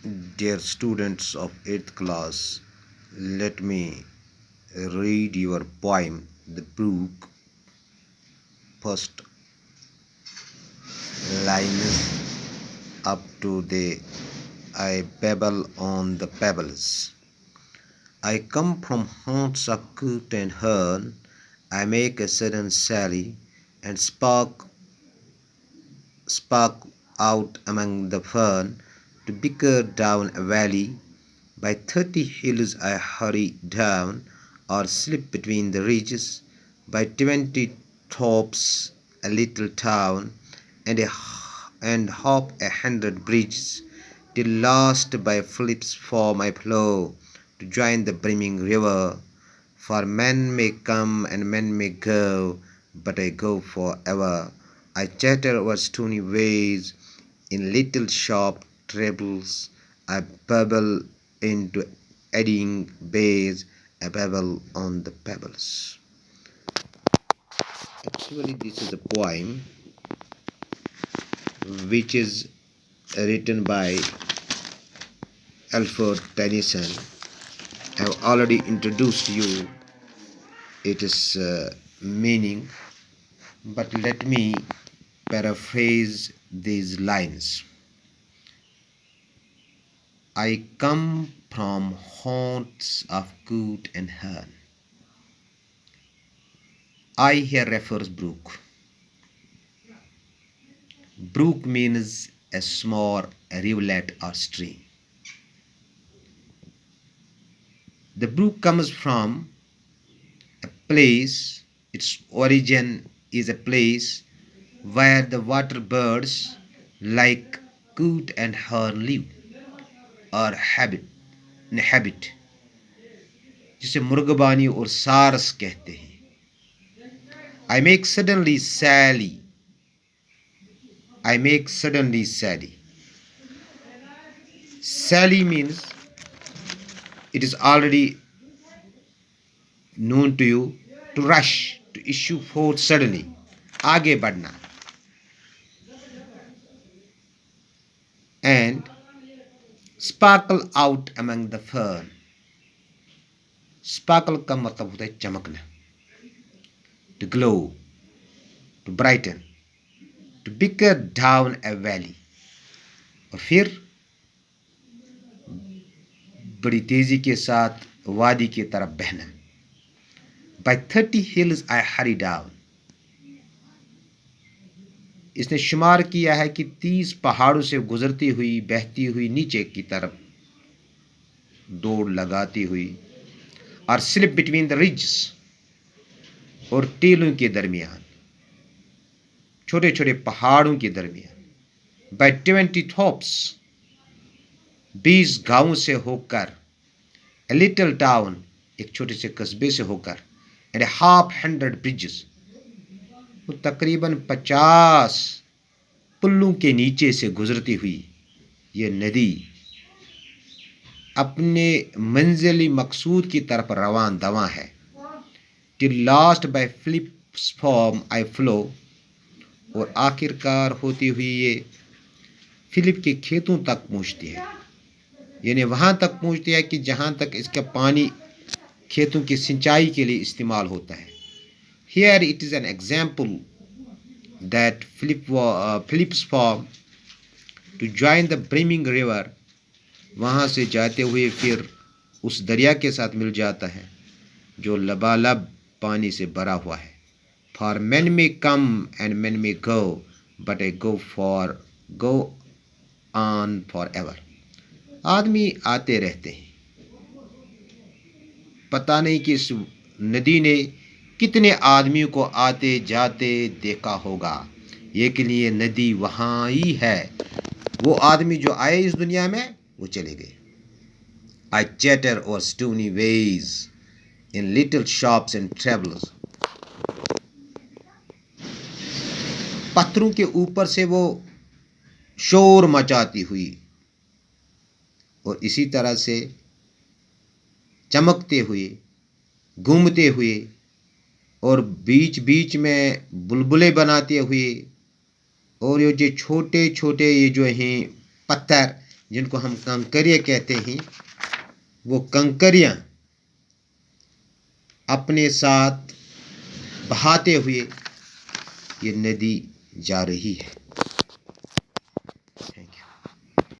Dear students of 8th class, let me read your poem, The Brook. First line is up to the I babble on the pebbles. I come from haunts of coot and hern. I make a sudden sally and spark out among the fern to bicker down a valley. By 30 hills I hurry down, or slip between the ridges. By 20 tops a little town, and hop 100 bridges, till last by flips form I flow to join the brimming river. For men may come and men may go, but I go forever. I chatter over stony ways in little sharp trebles. I babble into eddying bays, a babble on the pebbles. Actually, this is a poem which is written by Alfred Tennyson. I have already introduced you its meaning, but let me paraphrase these lines. I come from haunts of coot and hern. I here refers brook. Brook means a small rivulet or stream. The brook comes from a place, its origin is a place where the water birds like coot and hern live or inhabit, जिसे मुर्गबानी और सारस कहते हैं. I make suddenly sally. I make suddenly sally. Sally means it is already known to you, to rush, to issue forth suddenly, आगे बढ़ना. And sparkle out among the fern. Sparkle का मतलब होता है चमकना, to glow, to brighten, to bicker down a valley. और फिर बड़ी तेजी के साथ वादी की तरफ बहना. By 30 hills I hurry down. इसने शुमार किया है कि 30 पहाड़ों से गुजरती हुई बहती हुई नीचे की तरफ दौड़ लगाती हुई, और स्लिप बिटवीन द रिजेस, और टीलों के दरमियान, छोटे छोटे पहाड़ों के दरमियान. बाय 20 टॉप्स, 20 गांवों से होकर, ए लिटिल टाउन, एक छोटे से कस्बे से होकर, एंड हाफ 100 ब्रिजेस, वो तकरीबन 50 पुलों के नीचे से गुजरती हुई ये नदी अपने मंजिली मकसूद की तरफ रवान दवा है. टिल लास्ट बाय फ्लिप्स फॉर्म आई फ्लो, और आखिरकार होती हुई ये फिलिप के खेतों तक पहुँचती है, यानी वहाँ तक पहुँचती है कि जहाँ तक इसका पानी खेतों की सिंचाई के लिए इस्तेमाल होता है. Here it is an example that Philip's form to join the brimming river, वहाँ से जाते हुए फिर उस दरिया के साथ मिल जाता है जो लबालब पानी से भरा हुआ है. For men may come and men may go, but I go on forever. आदमी आते रहते हैं, पता नहीं कि इस नदी ने कितने आदमियों को आते जाते देखा होगा, लेकिन ये नदी वहाँ ही है. वो आदमी जो आए इस दुनिया में वो चले गए. I chatter over stony ways in little shops and travels. पत्थरों के ऊपर से वो शोर मचाती हुई और इसी तरह से चमकते हुए, घूमते हुए, और बीच बीच में बुलबुलें बनाते हुए, और ये जो छोटे छोटे ये जो हैं पत्थर, جن کو ہم کنکریاں کہتے ہیں، وہ کنکریاں اپنے ساتھ بہاتے ہوئے یہ ندی جا رہی ہے۔